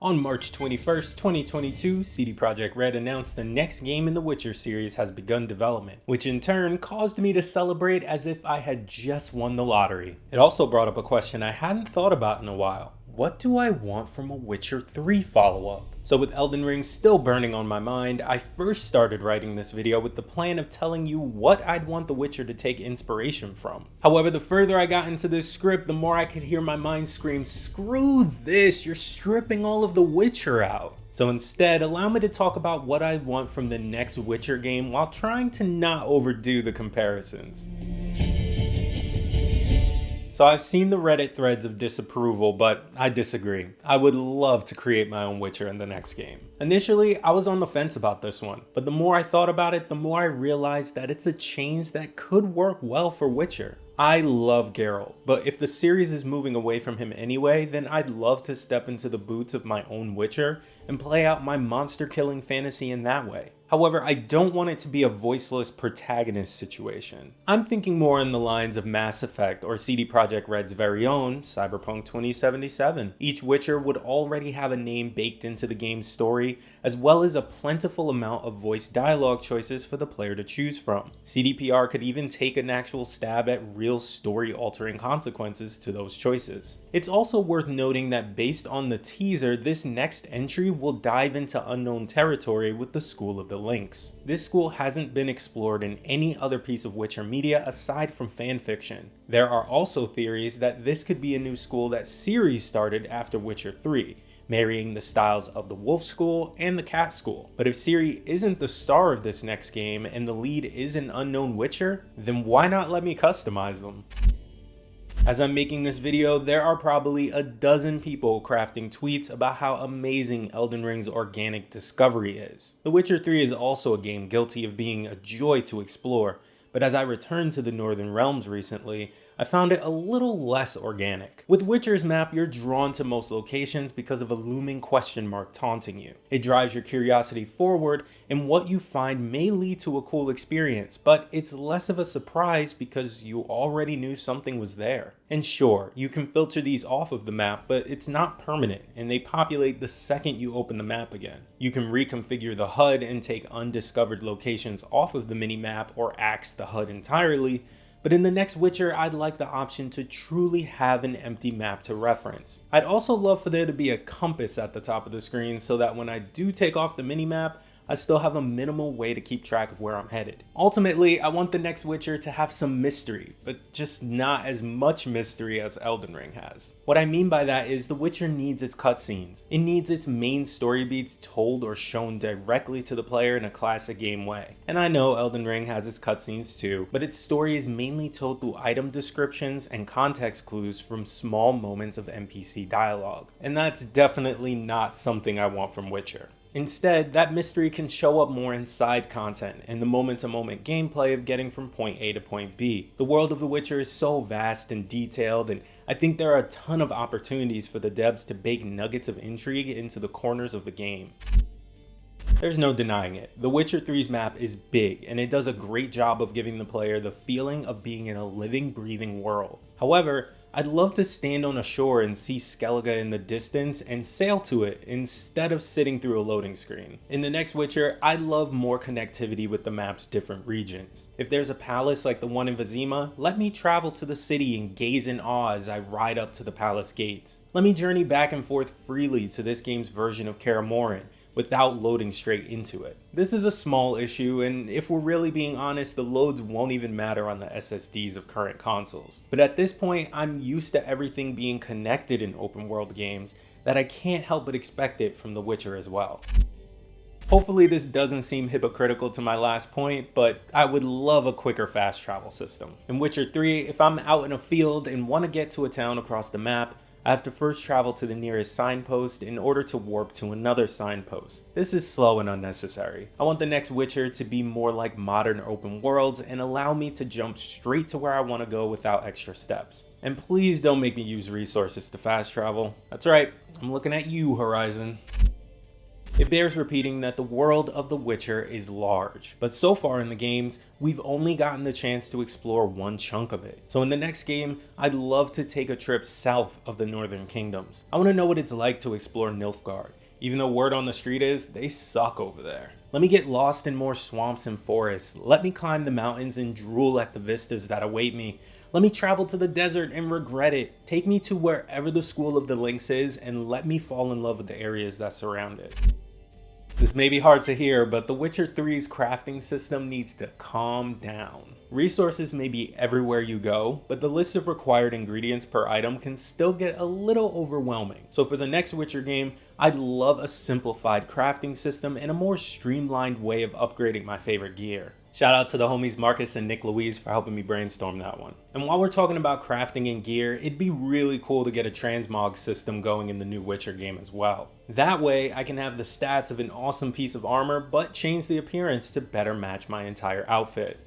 On March 21st, 2022, CD Projekt Red announced the next game in the Witcher series has begun development, which in turn caused me to celebrate as if I had just won the lottery. It also brought up a question I hadn't thought about in a while. What do I want from a Witcher 3 follow-up? So with Elden Ring still burning on my mind, I first started writing this video with the plan of telling you what I'd want The Witcher to take inspiration from. However, the further I got into this script, the more I could hear my mind scream, "Screw this, you're stripping all of The Witcher out." So instead, allow me to talk about what I want from the next Witcher game while trying to not overdo the comparisons. So I've seen the Reddit threads of disapproval, but I disagree. I would love to create my own Witcher in the next game. Initially, I was on the fence about this one, but the more I thought about it, the more I realized that it's a change that could work well for Witcher. I love Geralt, but if the series is moving away from him anyway, then I'd love to step into the boots of my own Witcher and play out my monster killing fantasy in that way. However, I don't want it to be a voiceless protagonist situation. I'm thinking more in the lines of Mass Effect or CD Projekt Red's very own Cyberpunk 2077. Each Witcher would already have a name baked into the game's story, as well as a plentiful amount of voice dialogue choices for the player to choose from. CDPR could even take an actual stab at real story-altering consequences to those choices. It's also worth noting that based on the teaser, this next entry will dive into unknown territory with the School of the Lynx. This school hasn't been explored in any other piece of Witcher media aside from fanfiction. There are also theories that this could be a new school that Ciri started after Witcher 3, marrying the styles of the Wolf School and the Cat School. But if Ciri isn't the star of this next game and the lead is an unknown Witcher, then why not let me customize them? As I'm making this video, there are probably a dozen people crafting tweets about how amazing Elden Ring's organic discovery is. The Witcher 3 is also a game guilty of being a joy to explore, but as I returned to the Northern Realms recently, I found it a little less organic. With Witcher's map, you're drawn to most locations because of a looming question mark taunting you. It drives your curiosity forward, and what you find may lead to a cool experience, but it's less of a surprise because you already knew something was there. And sure, you can filter these off of the map, but it's not permanent, and they populate the second you open the map again. You can reconfigure the HUD and take undiscovered locations off of the mini-map or axe the HUD entirely, but in the next Witcher, I'd like the option to truly have an empty map to reference. I'd also love for there to be a compass at the top of the screen so that when I do take off the minimap, I still have a minimal way to keep track of where I'm headed. Ultimately, I want the next Witcher to have some mystery, but just not as much mystery as Elden Ring has. What I mean by that is The Witcher needs its cutscenes. It needs its main story beats told or shown directly to the player in a classic game way. And I know Elden Ring has its cutscenes too, but its story is mainly told through item descriptions and context clues from small moments of NPC dialogue. And that's definitely not something I want from Witcher. Instead, that mystery can show up more in side content and the moment-to-moment gameplay of getting from point A to point B. The world of The Witcher is so vast and detailed, and I think there are a ton of opportunities for the devs to bake nuggets of intrigue into the corners of the game. There's no denying it. The Witcher 3's map is big, and it does a great job of giving the player the feeling of being in a living, breathing world. However, I'd love to stand on a shore and see Skellige in the distance and sail to it instead of sitting through a loading screen. In the next Witcher, I'd love more connectivity with the map's different regions. If there's a palace like the one in Vizima, let me travel to the city and gaze in awe as I ride up to the palace gates. Let me journey back and forth freely to this game's version of Kaer Morhen, without loading straight into it. This is a small issue, and if we're really being honest, the loads won't even matter on the SSDs of current consoles. But at this point, I'm used to everything being connected in open world games that I can't help but expect it from The Witcher as well. Hopefully this doesn't seem hypocritical to my last point, but I would love a quicker fast travel system. In Witcher 3, if I'm out in a field and want to get to a town across the map, I have to first travel to the nearest signpost in order to warp to another signpost. This is slow and unnecessary. I want the next Witcher to be more like modern open worlds and allow me to jump straight to where I want to go without extra steps. And please don't make me use resources to fast travel. That's right, I'm looking at you, Horizon. It bears repeating that the world of The Witcher is large, but so far in the games, we've only gotten the chance to explore one chunk of it. So in the next game, I'd love to take a trip south of the Northern Kingdoms. I want to know what it's like to explore Nilfgaard, even though word on the street is they suck over there. Let me get lost in more swamps and forests. Let me climb the mountains and drool at the vistas that await me. Let me travel to the desert and regret it. Take me to wherever the School of the Lynx is and let me fall in love with the areas that surround it. This may be hard to hear, but The Witcher 3's crafting system needs to calm down. Resources may be everywhere you go, but the list of required ingredients per item can still get a little overwhelming. So for the next Witcher game, I'd love a simplified crafting system and a more streamlined way of upgrading my favorite gear. Shout out to the homies Marcus and Nick Louise for helping me brainstorm that one. And while we're talking about crafting and gear, it'd be really cool to get a transmog system going in the new Witcher game as well. That way, I can have the stats of an awesome piece of armor, but change the appearance to better match my entire outfit.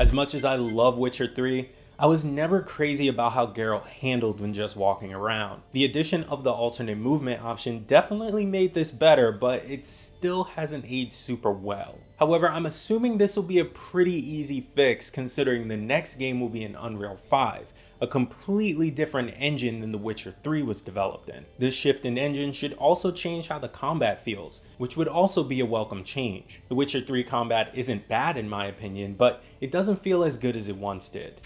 As much as I love Witcher 3, I was never crazy about how Geralt handled when just walking around. The addition of the alternate movement option definitely made this better, but it still hasn't aged super well. However, I'm assuming this will be a pretty easy fix considering the next game will be in Unreal 5, a completely different engine than The Witcher 3 was developed in. This shift in engine should also change how the combat feels, which would also be a welcome change. The Witcher 3 combat isn't bad in my opinion, but it doesn't feel as good as it once did.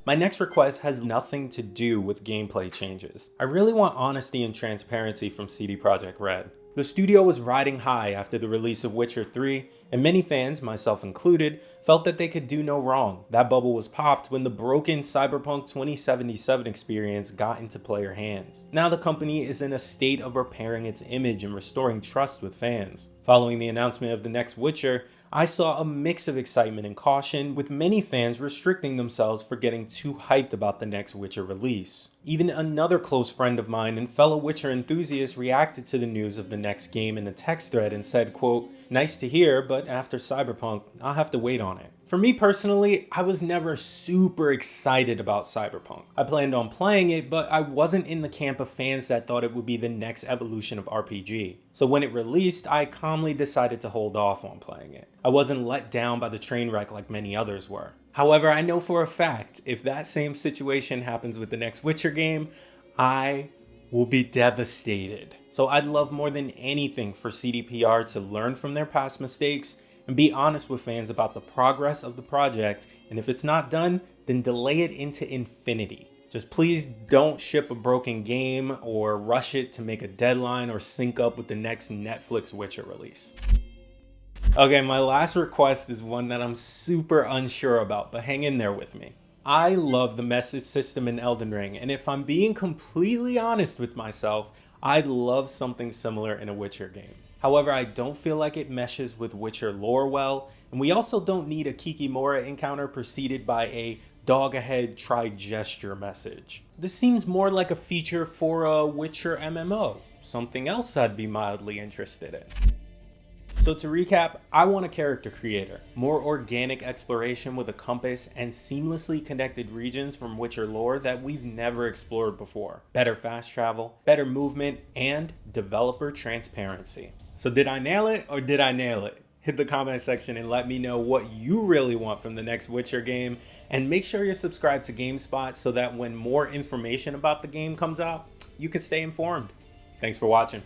My next request has nothing to do with gameplay changes. I really want honesty and transparency from CD Projekt Red. The studio was riding high after the release of Witcher 3, and many fans, myself included, felt that they could do no wrong. That bubble was popped when the broken Cyberpunk 2077 experience got into player hands. Now the company is in a state of repairing its image and restoring trust with fans. Following the announcement of the next Witcher, I saw a mix of excitement and caution, with many fans restricting themselves for getting too hyped about the next Witcher release. Even another close friend of mine and fellow Witcher enthusiast reacted to the news of the next game in a text thread and said, quote, "Nice to hear, but after Cyberpunk, I'll have to wait on it." For me personally, I was never super excited about Cyberpunk. I planned on playing it, but I wasn't in the camp of fans that thought it would be the next evolution of RPG. So when it released, I calmly decided to hold off on playing it. I wasn't let down by the train wreck like many others were. However, I know for a fact, if that same situation happens with the next Witcher game, I will be devastated. So I'd love more than anything for CDPR to learn from their past mistakes and be honest with fans about the progress of the project, and if it's not done, then delay it into infinity. Just please don't ship a broken game or rush it to make a deadline or sync up with the next Netflix Witcher release. Okay, my last request is one that I'm super unsure about, but hang in there with me. I love the message system in Elden Ring, and if I'm being completely honest with myself, I'd love something similar in a Witcher game. However, I don't feel like it meshes with Witcher lore well, and we also don't need a Kikimora encounter preceded by a dog ahead try gesture message. This seems more like a feature for a Witcher MMO, something else I'd be mildly interested in. So to recap, I want a character creator, more organic exploration with a compass, and seamlessly connected regions from Witcher lore that we've never explored before. Better fast travel, better movement, and developer transparency. So did I nail it or did I nail it? Hit the comment section and let me know what you really want from the next Witcher game, and make sure you're subscribed to GameSpot so that when more information about the game comes out, you can stay informed. Thanks for watching.